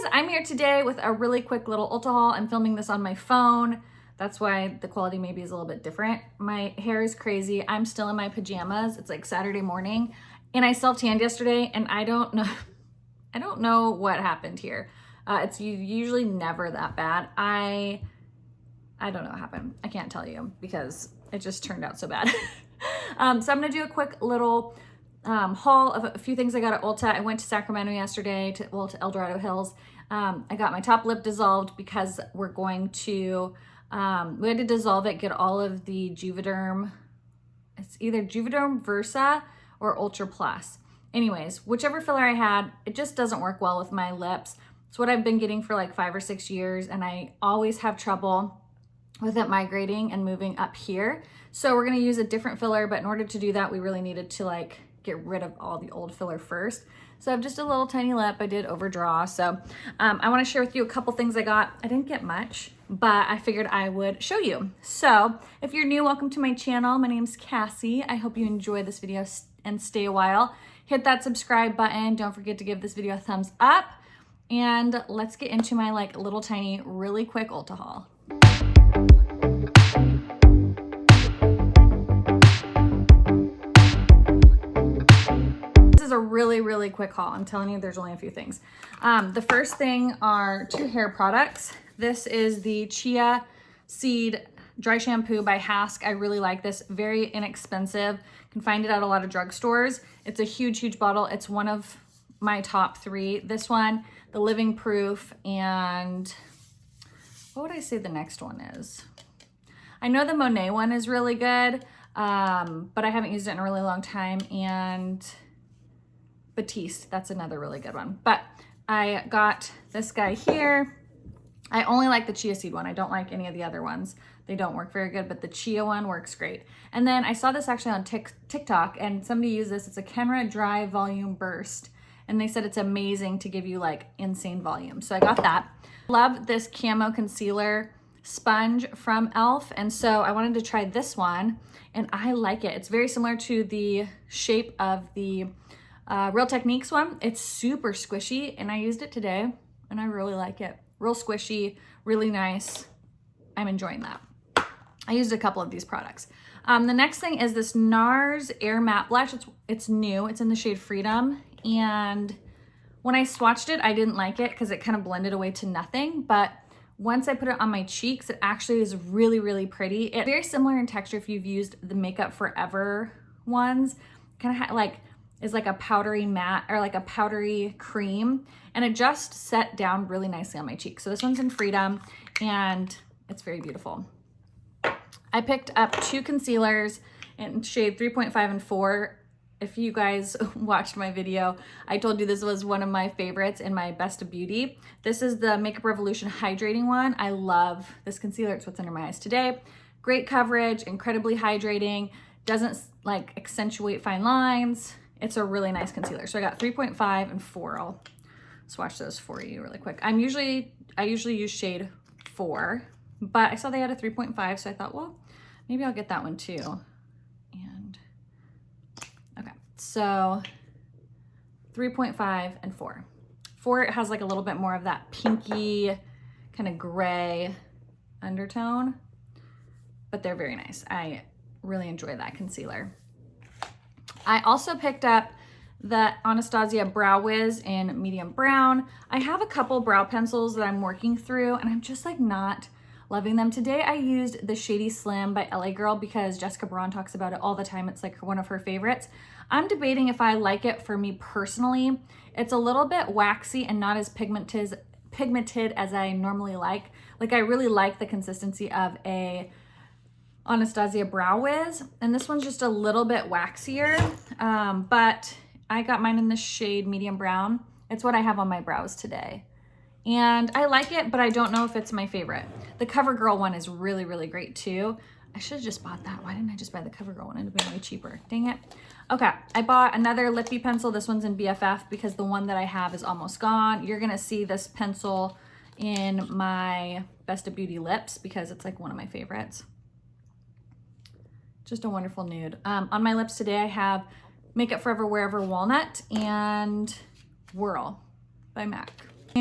guys, I'm here today with a really quick little Ulta haul. I'm filming this on my phone. That's why the quality maybe is a little bit different. My hair is crazy. I'm still in my pajamas. It's like Saturday morning and I self-tanned yesterday and I don't know what happened here. It's usually never that bad. I don't know what happened. I can't tell you because it just turned out so bad. So I'm gonna do a quick little haul of a few things I got at Ulta. I went to Sacramento yesterday to El Dorado Hills. I got my top lip dissolved because we're going to, we had to dissolve it, get all of the Juvederm. It's either Juvederm Versa or Ultra Plus. Anyways, whichever filler I had, it just doesn't work well with my lips. It's what I've been getting for like 5 or 6 years and I always have trouble with it migrating and moving up here. So we're gonna use a different filler, but in order to do that, we really needed to like get rid of all the old filler first. So I have just a little tiny lip. I did overdraw. So I wanna share with you a couple things I got. I didn't get much, but I figured I would show you. So if you're new, welcome to my channel. My name's Cassie. I hope you enjoy this video and stay a while. Hit that subscribe button. Don't forget to give this video a thumbs up. And let's get into my like little tiny, really quick Ulta haul. A really quick haul. I'm telling you, there's only a few things. The first thing are 2 hair products. This is the Chia Seed Dry Shampoo by Hask. I really like this. Very inexpensive. You can find it at a lot of drugstores. It's a huge bottle. It's one of my top 3. This one, the Living Proof, and what would I say the next one is? I know the Monet one is really good, but I haven't used it in a really long time, and Batiste, that's another really good one. But I got this guy here. I only like the chia seed one. I don't like any of the other ones. They don't work very good, but the chia one works great. And then I saw this actually on TikTok and somebody used this. It's a Kenra Dry Volume Burst. And they said it's amazing to give you like insane volume. So I got that. Love this camo concealer sponge from e.l.f. And so I wanted to try this one and I like it. It's very similar to the shape of the Real Techniques one. It's super squishy and I used it today and I really like it. Real squishy, really nice. I'm enjoying that. I used a couple of these products. The next thing is this NARS Air Matte Blush. It's new. It's in the shade Freedom. And when I swatched it, I didn't like it because it kind of blended away to nothing. But once I put it on my cheeks, it actually is really pretty. It's very similar in texture if you've used the Makeup Forever ones. Kind of like is like a powdery matte or like a powdery cream, and it just set down really nicely on my cheek. So this one's in Freedom and it's very beautiful. I picked up 2 concealers in shade 3.5 and 4. If you guys watched my video, I told you this was one of my favorites in my Best of Beauty. This is the Makeup Revolution Hydrating one. I love this concealer. It's what's under my eyes today. Great coverage, incredibly hydrating, doesn't like accentuate fine lines. It's a really nice concealer. So I got 3.5 and 4. I'll swatch those for you really quick. I usually use shade 4, but I saw they had a 3.5, so I thought, well, maybe I'll get that one too. And okay, so 3.5 and 4. 4, it has like a little bit more of that pinky kind of gray undertone, but they're very nice. I really enjoy that concealer. I also picked up the Anastasia Brow Wiz in medium brown. I have a couple brow pencils that I'm working through and I'm just like not loving them. Today I used the Shady Slim by LA Girl because Jessica Braun talks about it all the time. It's like one of her favorites. I'm debating if I like it for me personally. It's a little bit waxy and not as pigmented as I normally like. Like I really like the consistency of a Anastasia Brow Wiz, and this one's just a little bit waxier, but I got mine in the shade medium brown. It's what I have on my brows today, and I like it, but I don't know if it's my favorite. The CoverGirl one is really great too. I should have just bought that. Why didn't I just buy the CoverGirl one? It would have been way cheaper. Dang it. Okay, I bought another lippy pencil. This one's in BFF because the one that I have is almost gone. You're gonna see this pencil in my Best of Beauty lips because it's like one of my favorites. Just a wonderful nude. On my lips today, I have Makeup Forever Wherever Walnut and Whirl by MAC.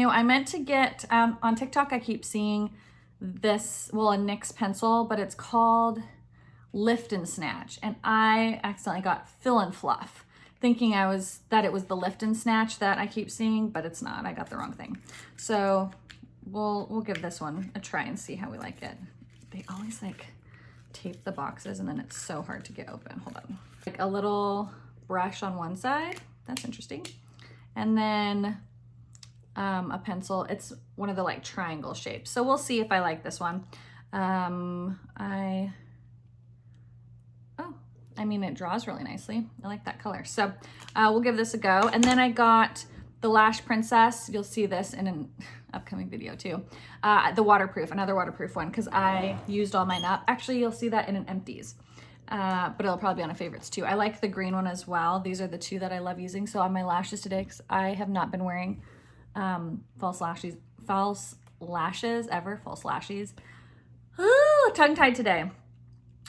I meant to get, on TikTok I keep seeing this, well, a NYX pencil, but it's called Lift and Snatch, and I accidentally got Fill and Fluff, thinking that it was the Lift and Snatch that I keep seeing, but it's not. I got the wrong thing. So we'll give this one a try and see how we like it. They always like tape the boxes and then it's so hard to get open. Hold on. Like a little brush on one side. That's interesting. And then a pencil. It's one of the like triangle shapes. So we'll see if I like this one. I mean, it draws really nicely. I like that color. So we'll give this a go. And then I got the Lash Princess. You'll see this in an upcoming video too. The waterproof, another waterproof one, because I used all mine up. Actually, you'll see that in an empties, but it'll probably be on a favorites too. I like the green one as well. These are the two that I love using. So on my lashes today, because I have not been wearing false lashes ever. Ooh, tongue-tied today.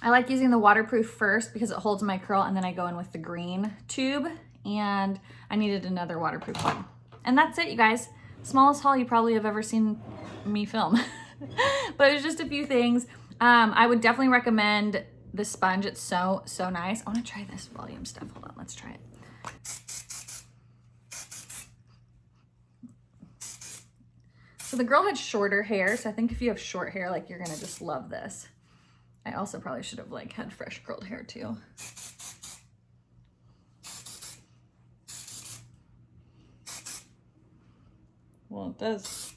I like using the waterproof first because it holds my curl, and then I go in with the green tube, and I needed another waterproof one. And that's it, you guys. Smallest haul you probably have ever seen me film. But it was just a few things. I would definitely recommend the sponge. It's so nice. I want to try this volume stuff. Hold on, let's try it. So the girl had shorter hair, so I think if you have short hair, like, you're gonna just love this. I also probably should have like had fresh curled hair too. Well, it does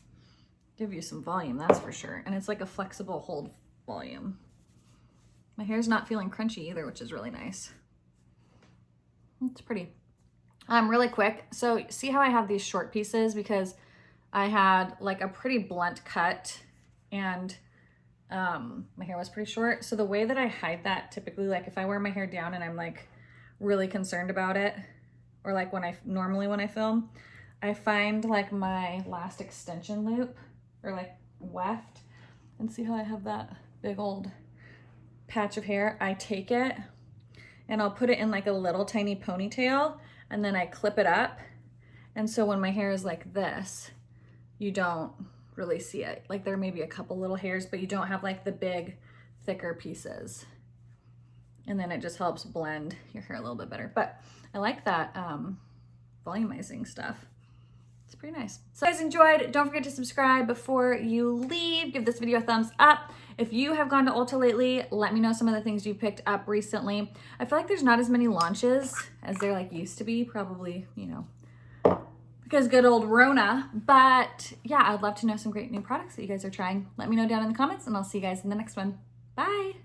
give you some volume, that's for sure. And it's like a flexible hold volume. My hair's not feeling crunchy either, which is really nice. It's pretty. Really quick. So see how I have these short pieces because I had like a pretty blunt cut and my hair was pretty short. So the way that I hide that typically, like if I wear my hair down and I'm like really concerned about it, or like normally when I film, I find like my last extension loop or like weft, and see how I have that big old patch of hair. I take it and I'll put it in like a little tiny ponytail, and then I clip it up. And so when my hair is like this, you don't really see it. Like there may be a couple little hairs, but you don't have like the big thicker pieces, and then it just helps blend your hair a little bit better. But I like that volumizing stuff. It's pretty nice. So if you guys enjoyed, don't forget to subscribe before you leave. Give this video a thumbs up. If you have gone to Ulta lately, let me know some of the things you picked up recently. I feel like there's not as many launches as there like used to be, probably, you know, because good old Rona. But yeah, I'd love to know some great new products that you guys are trying. Let me know down in the comments, and I'll see you guys in the next one. Bye.